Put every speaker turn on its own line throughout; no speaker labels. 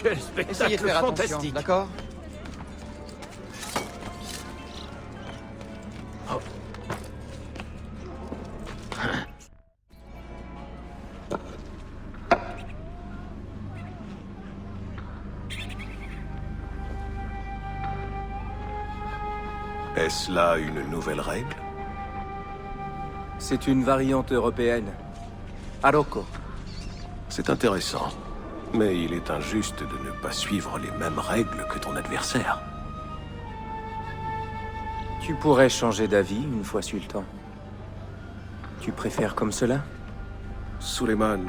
Quel
Essayez de
spectacle
faire attention,
fantastique!
d'accord?
Est-ce là une nouvelle règle?
C'est une variante européenne. Aroko.
C'est intéressant. Mais il est injuste de ne pas suivre les mêmes règles que ton adversaire.
Tu pourrais changer d'avis une fois su le temps. Tu préfères comme cela?
Suleiman,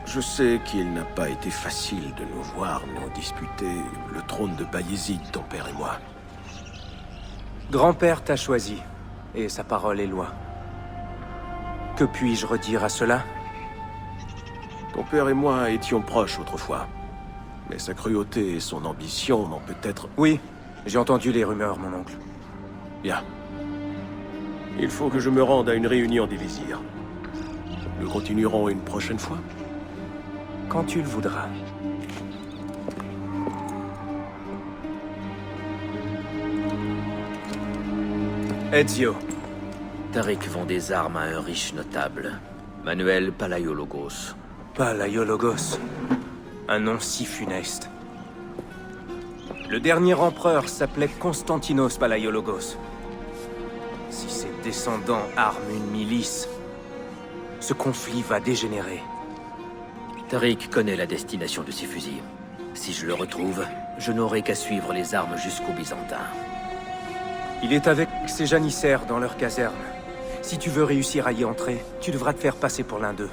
je sais qu'il n'a pas été facile de nous voir nous disputer le trône de Bayezid, ton père et moi.
Grand-père t'a choisi, et sa parole est loi. Que puis-je redire à cela?
Ton père et moi étions proches autrefois. Mais sa cruauté et son ambition m'ont peut-être...
Oui, j'ai entendu les rumeurs, mon oncle.
Bien. Il faut que je me rende à une réunion des vizirs. Nous continuerons une prochaine fois.
Quand tu le voudras. Ezio.
Tariq vend des armes à un riche notable, Manuel Palaiologos.
Palaiologos. Un nom si funeste. Le dernier empereur s'appelait Constantinos Palaiologos. Si ses descendants arment une milice, ce conflit va dégénérer.
Tariq connaît la destination de ces fusils. Si je le retrouve, je n'aurai qu'à suivre les armes jusqu'aux Byzantins.
Il est avec ses janissaires dans leur caserne. Si tu veux réussir à y entrer, tu devras te faire passer pour l'un d'eux.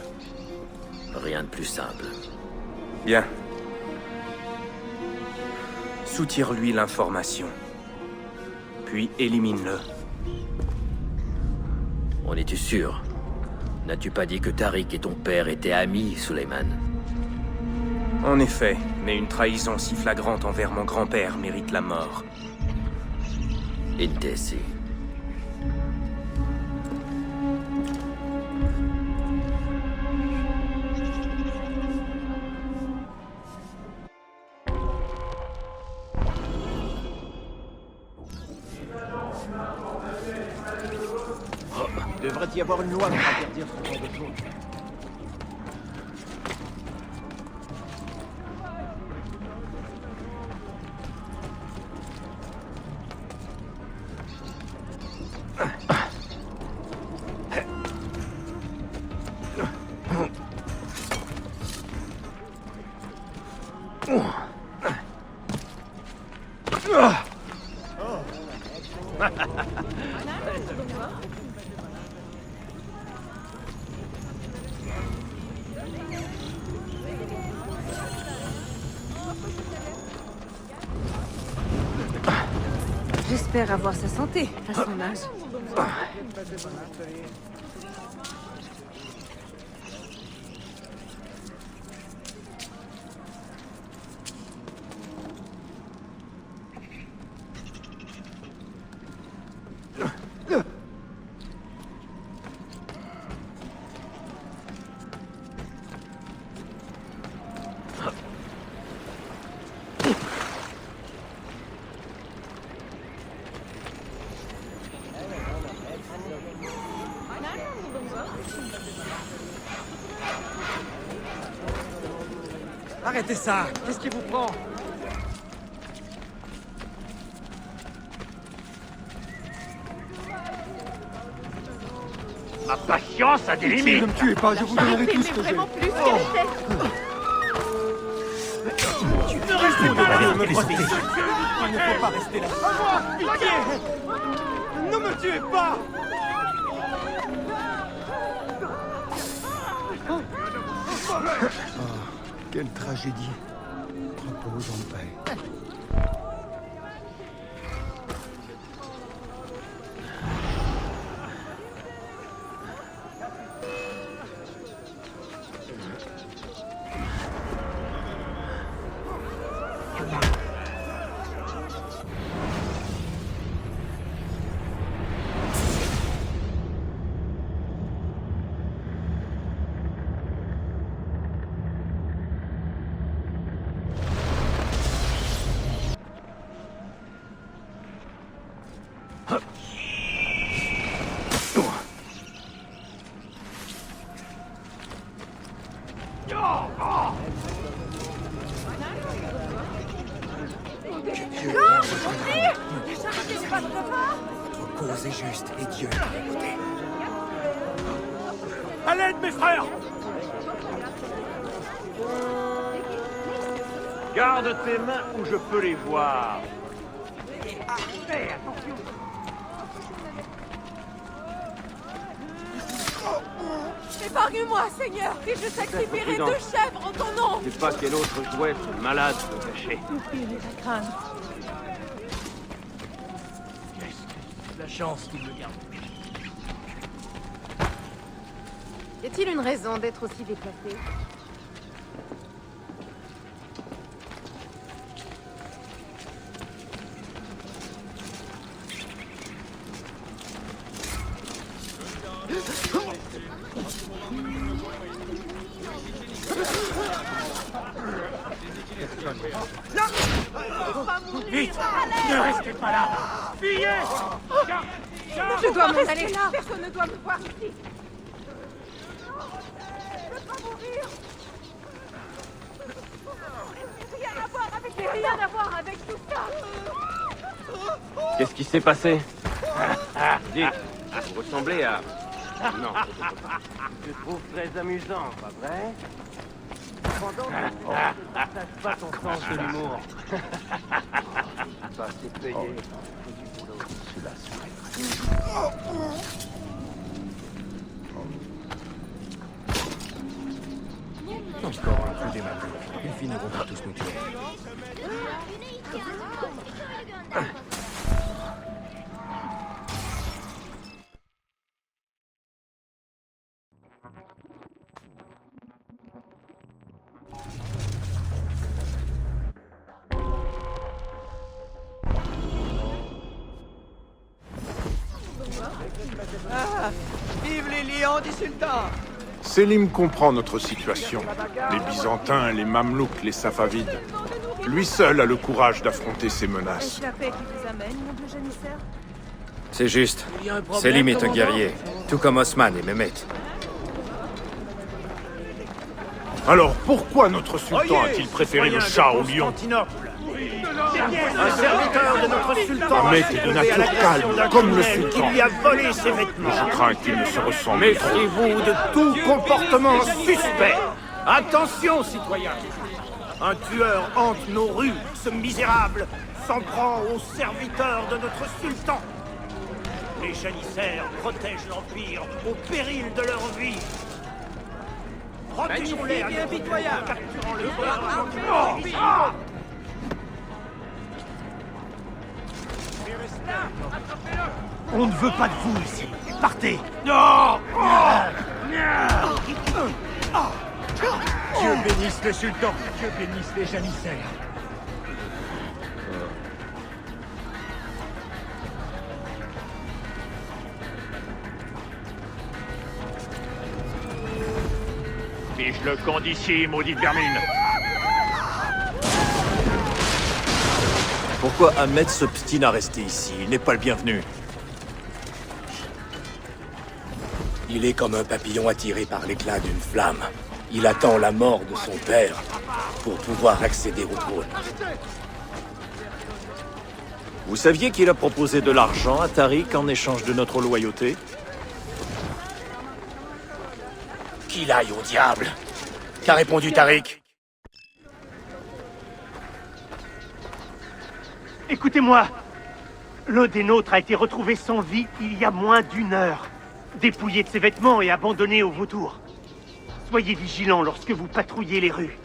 Rien de plus simple.
Bien. Soutire-lui l'information. Puis élimine-le.
En es-tu sûr? N'as-tu pas dit que Tariq et ton père étaient amis, Suleiman?
En effet, mais une trahison si flagrante envers mon grand-père mérite la mort.
Intesi.
Devrait y avoir une loi pour interdire ce genre de choses.
J'espère avoir sa santé à son âge.
Arrêtez ça! Qu'est-ce qui vous prend?
Ma patience a des
Ne
limites.
me tuez pas, je vous donnerai tout ce que j'ai.
Vraiment plus qu'elle était.
Restez pas là, me protéger. Il ne faut pas rester là. À moi! Pitié! Ne me tuez pas! Quelle tragédie. Repose en paix.
Votre cause est juste et Dieu est à vos côtés.
À l'aide, mes frères!
Garde tes mains où je peux les voir.
Épargne-moi, Seigneur, et je sacrifierai 2 chèvres en ton nom.
Je sais pas quel autre jouet ce malade peut cacher.
La chance qu'il me garde.
Y a-t-il une raison d'être aussi déplacé?
Vite! Ne restez pas là! Fuyez!
Je dois m'en aller là. Personne ne doit me voir ici. Je veux pas mourir. Rien à voir avec tout ça.
Qu'est-ce qui s'est passé? Dites, vous ressemblez à... Non, je trouve très amusant, pas vrai? Pendant que tu ne partages pas ton sens de l'humour. Pas assez payé. Du boulot. Cela serait
Encore un coup des mains. Ils finiront par tous nous tuer.
Vive les lions du sultan!
Sélim comprend notre situation. Les Byzantins, les Mamelouks, les Safavides. Lui seul a le courage d'affronter ces menaces.
Est-ce la paix qui vous amène, mon vieux janissaire?
C'est juste. Sélim est un guerrier, tout comme Osman et Mehmet.
Alors pourquoi notre sultan a-t-il préféré le chat au lion?
Un serviteur de notre sultan!
Mehmet est de nature calme, comme le sultan.
Il lui a volé ses vêtements!
Je crains qu'il ne se ressemble trop.
Méfiez-vous de tout comportement suspect! Attention, citoyens! Un tueur hante nos rues, ce misérable s'en prend aux serviteurs de notre sultan! Les janissaires protègent l'Empire au péril de leur vie! Protégeons-les à impitoyable! Capturant le peuple! On ne veut pas de vous ici. Partez. Non. Dieu bénisse le sultan. Dieu bénisse les janissaires.
Fiche le camp d'ici, maudite vermine.
Pourquoi Ahmed s'obstine à rester ici? Il n'est pas le bienvenu. Il est comme un papillon attiré par l'éclat d'une flamme. Il attend la mort de son père pour pouvoir accéder au trône. Vous saviez qu'il a proposé de l'argent à Tariq en échange de notre loyauté? Qu'il aille au diable! Qu'a répondu Tariq?
Écoutez-moi. L'un des nôtres a été retrouvé sans vie il y a moins d'1 heure. Dépouillé de ses vêtements et abandonné aux vautours. Soyez vigilants lorsque vous patrouillez les rues.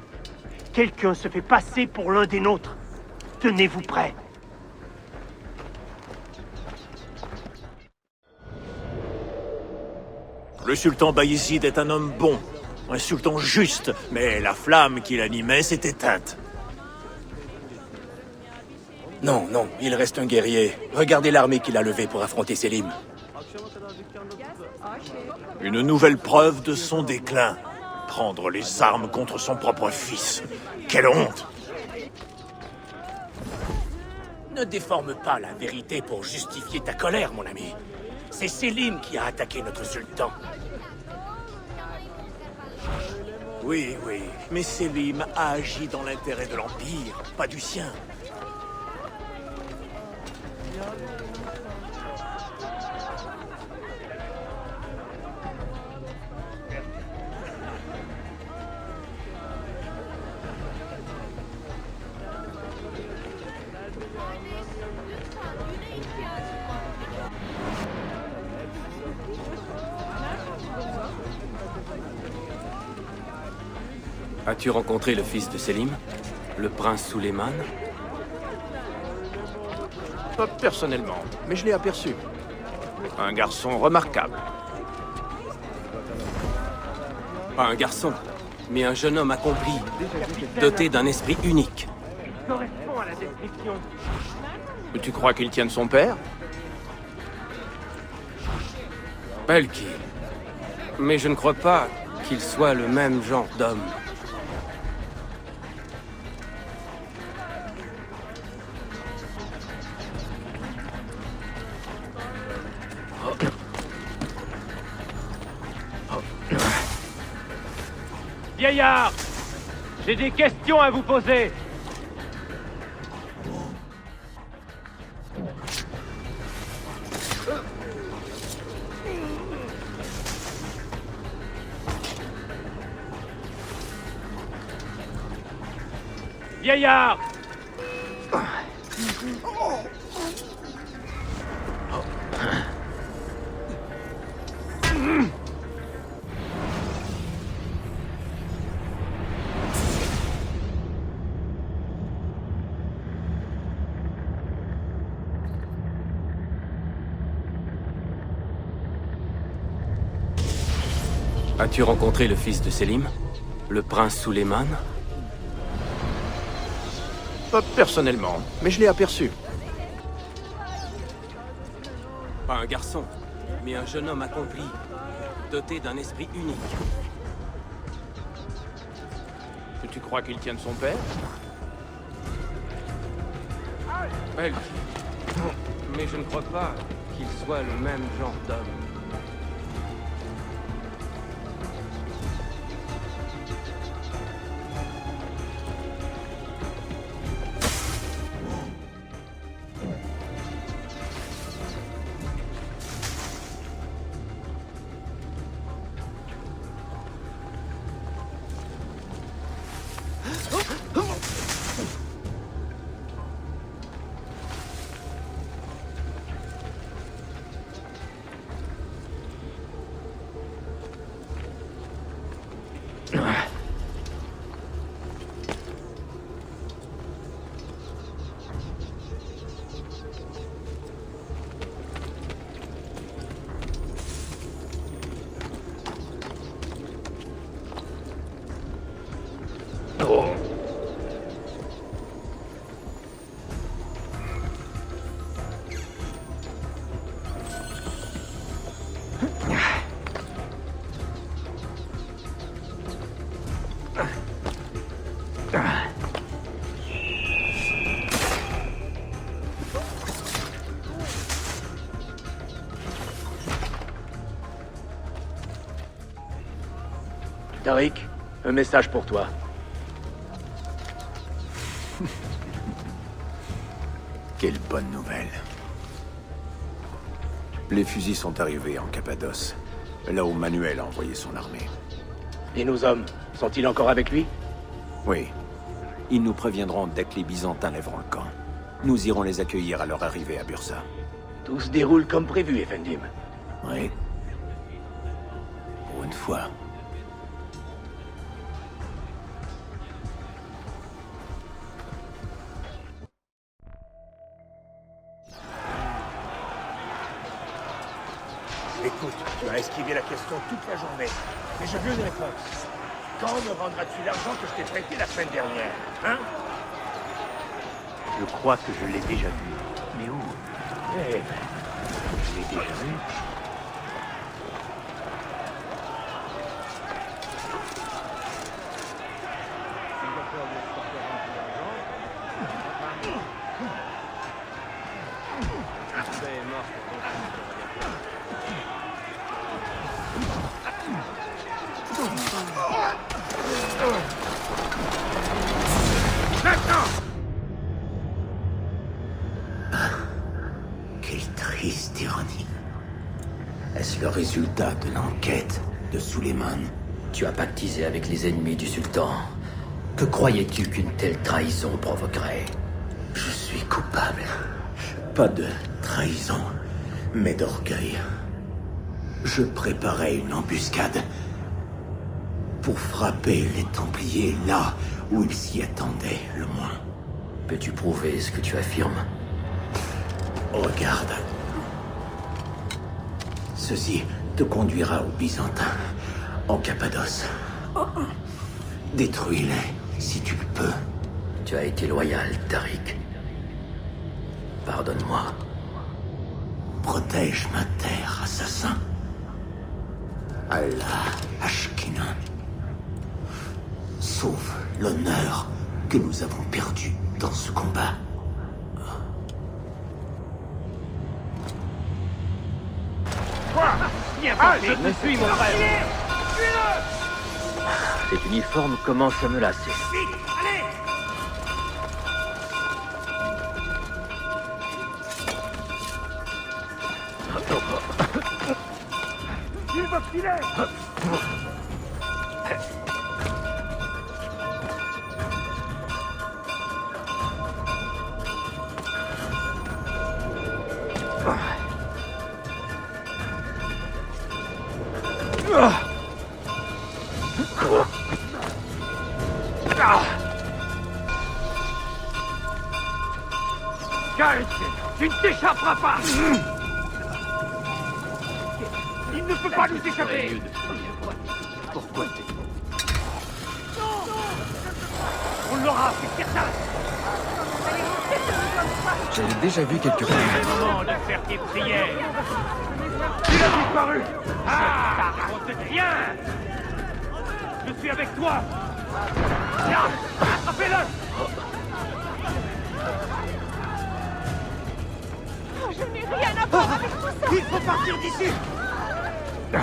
Quelqu'un se fait passer pour l'un des nôtres. Tenez-vous prêts. Le sultan Bayezid est un homme bon, un sultan juste, mais la flamme qui l'animait s'est éteinte.
Non, non, il reste un guerrier. Regardez l'armée qu'il a levée pour affronter Sélim. Une nouvelle preuve de son déclin. Prendre les armes contre son propre fils. Quelle honte! Ne déforme pas la vérité pour justifier ta colère, mon ami. C'est Selim qui a attaqué notre sultan. Oui, mais Selim a agi dans l'intérêt de l'Empire, pas du sien.
As-tu rencontré le fils de Selim? Le prince Suleiman?
Pas personnellement, mais je l'ai aperçu. Un garçon remarquable.
Pas un garçon, mais un jeune homme accompli, doté d'un esprit unique.
Correspond à la description.
Tu crois qu'il tienne son père?
Belki. Mais je ne crois pas qu'il soit le même genre d'homme.
Vieillard, j'ai des questions à vous poser. Vieillard!
As-tu rencontré le fils de Selim? Le prince Suleiman?
Pas personnellement, mais je l'ai aperçu.
Pas un garçon, mais un jeune homme accompli, doté d'un esprit unique.
Tu crois qu'il tienne son père?
Belki. Mais je ne crois pas qu'il soit le même genre d'homme.
Tariq, un message pour toi.
Quelle bonne nouvelle. Les fusils sont arrivés en Cappadoce, là où Manuel a envoyé son armée.
Et nos hommes, sont-ils encore avec lui?
Oui. Ils nous préviendront dès que les Byzantins lèveront le camp. Nous irons les accueillir à leur arrivée à Bursa.
Tout se déroule comme prévu, Effendim.
Oui. Pour une fois.
Écoute, tu as esquivé la question toute la journée. Mais je veux une réponse. Quand me rendras-tu l'argent que je t'ai prêté la semaine dernière? Hein?
Je crois que je l'ai déjà vu. Mais où?
Eh ben,
Je l'ai déjà vu.
Quelle triste ironie. Est-ce le résultat de l'enquête de Suleiman?
Tu as pactisé avec les ennemis du sultan. Que croyais-tu qu'une telle trahison provoquerait?
Je suis coupable. Pas de trahison, mais d'orgueil. Je préparais une embuscade pour frapper les Templiers là où ils s'y attendaient le moins.
Peux-tu prouver ce que tu affirmes?
Regarde. Ceci te conduira aux Byzantins, en Cappadoce. Détruis-les, si tu le peux.
Tu as été loyal, Tariq. Pardonne-moi.
Protège ma terre, assassin. Allah Ashkinan. Sauve l'honneur que nous avons perdu dans ce combat.
Je suis mon frère.
Cet uniforme commence à me lasser.
Il va filer! Gareth, tu ne t'échapperas pas! Il ne peut pas nous échapper!
Pourquoi
On l'aura, c'est certain!
J'avais déjà vu quelque part.
C'est le moment de faire tes prières! Il a disparu! Ah! On te tient! Je suis avec toi! Là! Attrapez-le!
Oh, je n'ai rien à voir avec tout ça.
Il faut partir d'ici!
Je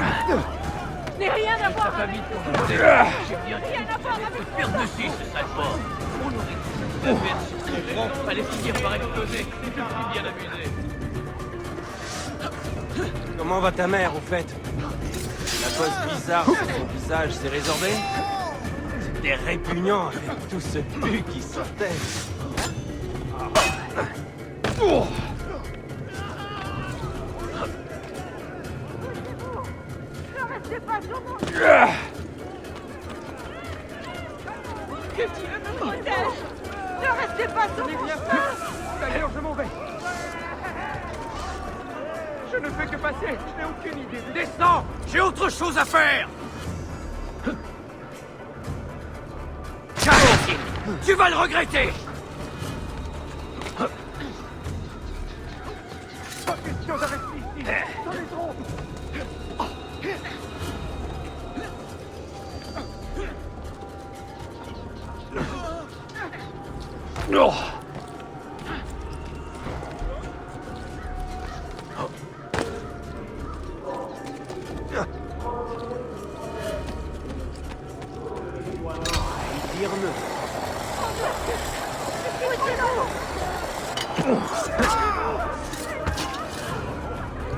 n'ai rien à voir avec tout ça.
J'ai bien
Rien à voir avec tout
faire
ça.
dessus, ce sale porc. On aurait dû la mettre sur son front. Fallait finir par exploser. Je me suis bien amusé.
Comment va ta mère, au fait? La pose bizarre sur son visage s'est résorbée? C'était répugnant avec tout ce pu qui sortait.
Ne restez pas sur moi. Que Dieu me protège. Ne restez pas sur mon chemin.
D'ailleurs, je m'en vais! Je ne fais que passer, je n'ai aucune idée.
Descends! J'ai autre chose à faire! Tu vas le regretter!
Pas question de rester ici! J'en ai trop! Il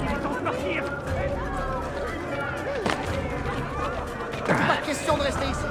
est temps de partir!
Pas question de rester ici.